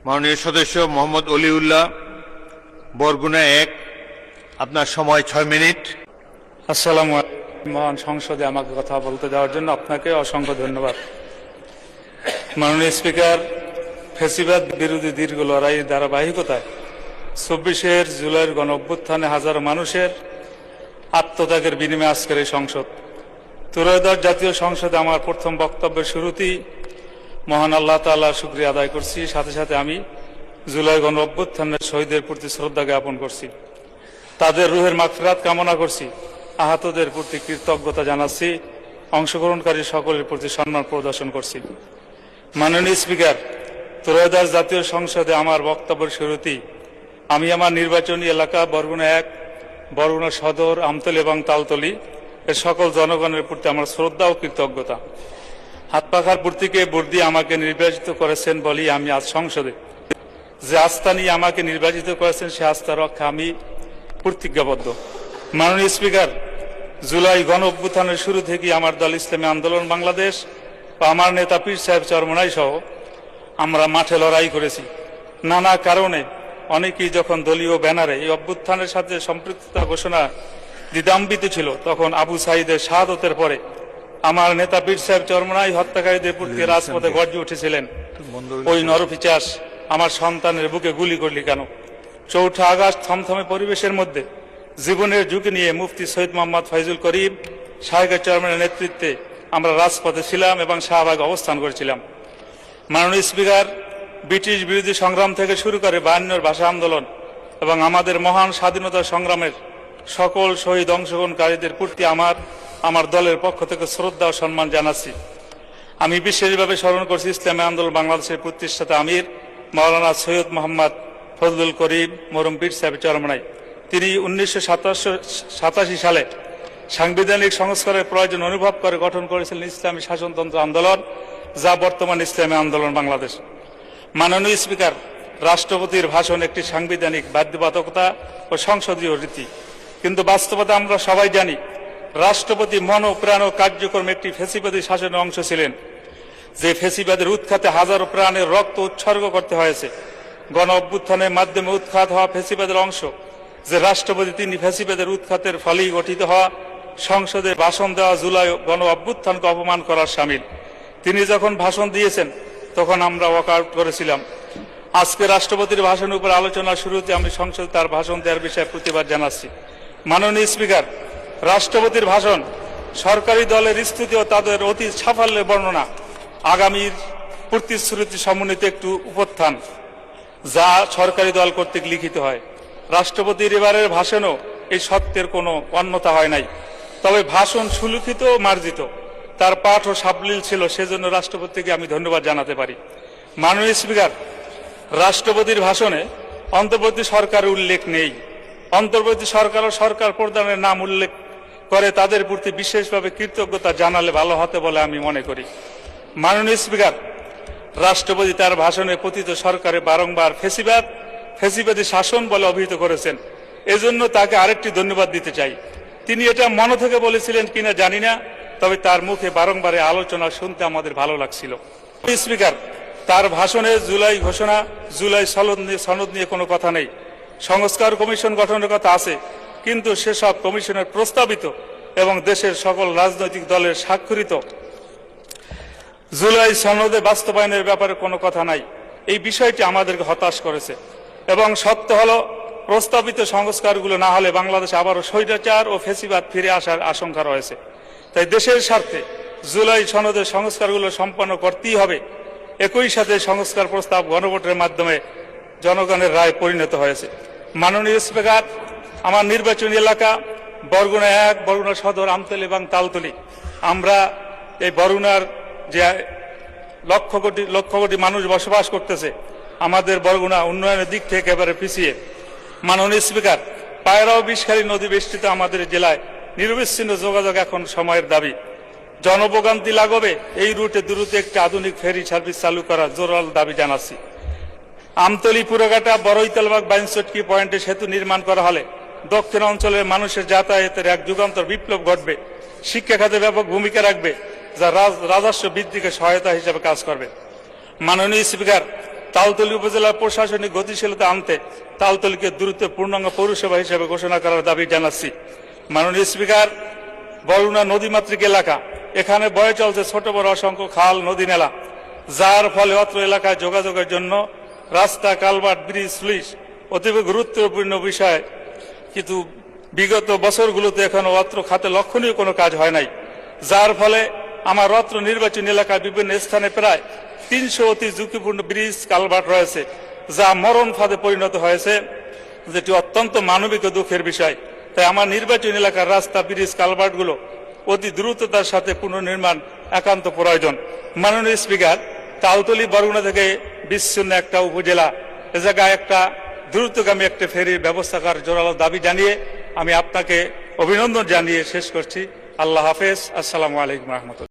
মাননীয় সদস্য মোহাম্মদ অলিউল্লাহ, বরগুনা 1, আপনার সময় 6 মিনিট। আসসালামু আলাইকুম। মহান সংসদে আমাকে কথা বলতে দেওয়ার জন্য আপনাকে অসংখ্য ধন্যবাদ। মাননীয় স্পিকার, ফ্যাসিবাদ বিরোধী দীর্ঘ লড়াইয়ের ধারাবাহিকতায় 24 জুলাইয়ের গণ অভ্যুত্থানে হাজারো মানুষের আত্মত্যাগের বিনিময়ে আজকের এই সংসদ, ত্রয়োদশ জাতীয় সংসদে আমার প্রথম বক্তব্যের শুরুতেই মহান আল্লাহ তাআলার শুকরিয়া আদায় করছি। সাথে সাথে আমি জুলাই গণ অভ্যুত্থানের শহীদের প্রতি শ্রদ্ধা জ্ঞাপন করছি, তাদের রুহের মাগফিরাত কামনা করছি, আহতদের প্রতি কৃতজ্ঞতা জানাচ্ছি, অংশগ্রহণকারী সকলের প্রতি সম্মান প্রদর্শন করছি। মাননীয় স্পিকার, ত্রয়োদশ জাতীয় সংসদে আমার বক্তব্যের শুরুতেই আমি আমার নির্বাচনী এলাকা বরগুনা 1, বরগুনা সদর, আমতলী এবং তালতলী এর সকল জনগণের প্রতি আমার শ্রদ্ধা ও কৃতজ্ঞতা। হাত পাখার প্রতীকে ভোট দিয়ে আমাকে নির্বাচিত করেছেন বলেই আমি আজ সংসদে যে আস্থা নিয়ে আমাকে নির্বাচিত করেছেন সে আস্থা রক্ষা আমি প্রতিজ্ঞাবদ্ধ। মাননীয় স্পিকার, জুলাই গণ অভ্যুত্থানের শুরু থেকেই আমার দল ইসলামী আন্দোলন বাংলাদেশ ও আমার নেতা পীর সাহেব চরমনাই সহ আমরা মাঠে লড়াই করেছি। নানা কারণে অনেকেই যখন দলীয় ব্যানারে এই অভ্যুত্থানের সাথে সম্পৃক্ততা ঘোষণা দ্বিধান্বিত ছিল, তখন আবু সাঈদের শাহাদতের পরে আমার নেতা পীর সাহেব চরমনাই হত্যাকারীদের প্রতি রাজপথে গর্জে উঠেছিলেন, ওই নরপিচাস আমার সন্তানের বুকে গুলি করলি কেন। 4 আগস্ট থমথমে পরিবেশের মধ্যে জীবনের ঝুঁকি নিয়ে মুফতি সৈয়দ মোহাম্মদ ফয়জুল করিম সাহেবের চেয়ারম্যানের নেতৃত্বে আমরা রাজপথে ছিলাম এবং শাহবাগে অবস্থান করেছিলাম। মাননীয় স্পিকার, ব্রিটিশ বিরোধী সংগ্রাম থেকে শুরু করে 52 ভাষা আন্দোলন এবং আমাদের মহান স্বাধীনতা সংগ্রামের সকল শহীদ অংশগ্রহণকারীদের প্রতি আমার দলের পক্ষ থেকে শ্রদ্ধা ও সম্মান জানাচ্ছি। আমি বিশেষভাবে স্মরণ করছি ইসলামী আন্দোলন বাংলাদেশের প্রতিষ্ঠাতা আমির মাওলানা সৈয়দ মোহাম্মদ ফজলুল করিম মরহুম পীর সাহেব চরমনাই। তিনি 1987 সালে সাংবিধানিক সংস্কারের প্রয়োজন অনুভব করে গঠন করেছিলেন ইসলামী শাসনতন্ত্র আন্দোলন, যা বর্তমান ইসলামী আন্দোলন বাংলাদেশ। মাননীয় স্পিকার, রাষ্ট্রপতির ভাষণ একটি সাংবিধানিক বাধ্যবাধকতা ও সংসদীয় রীতি, কিন্তু বাস্তবতা আমরা সবাই জানি রাষ্ট্রপতি মন প্রাণ ও কার্যক্রমে একটি ফ্যাসিবাদী শাসনের অংশ ছিলেন, যে ফ্যাসিবাদের উৎখাতে হাজারো প্রাণের রক্ত উৎসর্গ করতে হয়েছে। গণ অভ্যুত্থানের মাধ্যমে উৎখাত হওয়া ফ্যাসিবাদের অংশ যে রাষ্ট্রপতি, তিনি ফ্যাসিবাদের উৎখাতের ফলেই গঠিত হওয়া সংসদে ভাষণ দেওয়া জুলাই গণ অভ্যুত্থানকে অপমান করার শামিল। তিনি যখন ভাষণ দিয়েছেন তখন আমরা ওয়াকআউট করেছিলাম। আজকে রাষ্ট্রপতির ভাষণের উপর আলোচনার শুরুতে আমি সংসদে তার ভাষণ দেওয়ার বিষয়ে প্রতিবাদ জানাচ্ছি। মাননীয় স্পিকার, রাষ্ট্রপতির ভাষণ সরকারি দলের স্থিতি ও তাদের অতীত সাফল্যের বর্ণনা, আগামীর প্রতিশ্রুতি সমন্বিত একটু উপত্থান, যা সরকারি দল কর্তৃক লিখিত হয়। রাষ্ট্রপতির এবারের ভাষণও এই সত্যের কোনো অন্যতা হয় নাই, তবে ভাষণ সুলিখিত ও মার্জিত, তার পাঠ ও সাবলীল ছিল, সেজন্য রাষ্ট্রপতিকে আমি ধন্যবাদ জানাতে পারি। মাননীয় স্পিকার, রাষ্ট্রপতির ভাষণে অন্তর্বর্তী সরকারের উল্লেখ নেই। অন্তর্বর্তী সরকার ও সরকার প্রধানের নাম উল্লেখ করে তাদের প্রতি বিশেষভাবে কৃতজ্ঞতা জানালে ভালো হতে বলে আমি মনে করি। মাননীয় স্পিকার, রাষ্ট্রপতি তার ভাষণে পতিত সরকারে বারংবার ফ্যাসিবাদী শাসন বলে অভিহিত করেছেন, এজন্য তাকে আরেকটি ধন্যবাদ দিতে চাই। তিনি এটা মন থেকে বলেছিলেন কিনা জানি না, তবে তার মুখে বারংবার আলোচনা শুনতে আমাদের ভালো লাগছিল। স্পিকার, তার ভাষণে জুলাই ঘোষণা, জুলাই সনদ নিয়ে কোনো কথা নেই। সংস্কার কমিশন গঠনের কথা আছে, কিন্তু সেসব কমিশনের প্রস্তাবিত এবং দেশের সকল রাজনৈতিক দলের স্বাক্ষরিত জুলাই সনদে বাস্তবায়নের ব্যাপারে কোনো কথা নাই। এই বিষয়টি আমাদেরকে হতাশ করেছে এবং সত্য হলো প্রস্তাবিত সংস্কারগুলো না হলে বাংলাদেশে আবারও স্বৈরাচার ও ফ্যাসিবাদ ফিরে আসার আশঙ্কা রয়েছে। তাই দেশের স্বার্থে জুলাই সনদের সংস্কারগুলো সম্পন্ন করতেই হবে। একই সাথে সংস্কার প্রস্তাব গণভোটের মাধ্যমে জনগণের রায় পরিণত হয়েছে। মাননীয় স্পিকার, আমার নির্বাচনী এলাকা বরগুনা 1, বরগুনা সদর, আমতলী এবং তালতলী, আমরা এই বরগুনার যে লক্ষ কোটি মানুষ বসবাস করতেছে, আমাদের বরগুনা উন্নয়নের দিক থেকে একেবারে পিছিয়ে। মাননীয় স্পিকার, পায়রা ও বিষখালী নদী বেষ্টিত আমাদের জেলায় নিরবিচ্ছিন্ন যোগাযোগ এখন সময়ের দাবি। জনভোগান্তি লাঘবে এই রুটে দ্রুত একটি আধুনিক ফেরি সার্ভিস চালু করার জোরাল দাবি জানাচ্ছি। আমতলী, পুরাঘাটা, বড়ইতালবাগ, বাইনচটকি পয়েন্টে সেতু নির্মাণ করা হলে দক্ষিণ অঞ্চলের মানুষের যাতায়াতের এক যুগান্তর বিপ্লব ঘটবে, শিক্ষা খাতে ব্যাপক ভূমিকা রাখবে, যা রাজস্ব বৃদ্ধিকে সহায়তা হিসেবে কাজ করবে। মাননীয় স্পিকার, তালতলী উপজেলার প্রশাসনিক গতিশীলতা আনতে তালতলীকে দ্রুত পূর্ণাঙ্গ পৌরসভা হিসেবে ঘোষণা করার দাবি জানাচ্ছি। মাননীয় স্পিকার, বরগুনা নদীমাতৃক এলাকা, এখানে বয়ে চলছে ছোট বড় অসংখ্য খাল, নদী, নালা, যার ফলে অত্র এলাকায় যোগাযোগের জন্য রাস্তা, কালভার্ট, ব্রিজ, স্লুইস অতীব গুরুত্বপূর্ণ বিষয়, কিন্তু বিগত বছরগুলোতে এখনো অত্র খাতে লক্ষণীয় কোনো কাজ হয় নাই, যার ফলে আমার অত্র নির্বাচনী এলাকায় বিভিন্ন স্থানে প্রায় 300 অতি ঝুঁকিপূর্ণ ব্রিজ, কালভার্ট রয়েছে, যা মরণ ফাঁদে পরিণত হয়েছে, যেটি অত্যন্ত মানবিক ও দুঃখের বিষয়। তাই আমার নির্বাচনী এলাকার রাস্তা, ব্রিজ, কালভার্টগুলো অতি দ্রুততার সাথে পুনর্নির্মাণ একান্ত প্রয়োজন। মাননীয় স্পিকার, তালতলী বরগুনা থেকে বিচ্ছিন্ন একটা উপজেলা, এ জায়গায় একটা দ্রুতগামী একটা ফেরির ব্যবস্থা করার জোরালো দাবি জানিয়ে আমি আপনাকে অভিনন্দন জানিয়ে শেষ করছি। আল্লাহ হাফেজ। আসসালামু আলাইকুম রহমতুল্লাহ।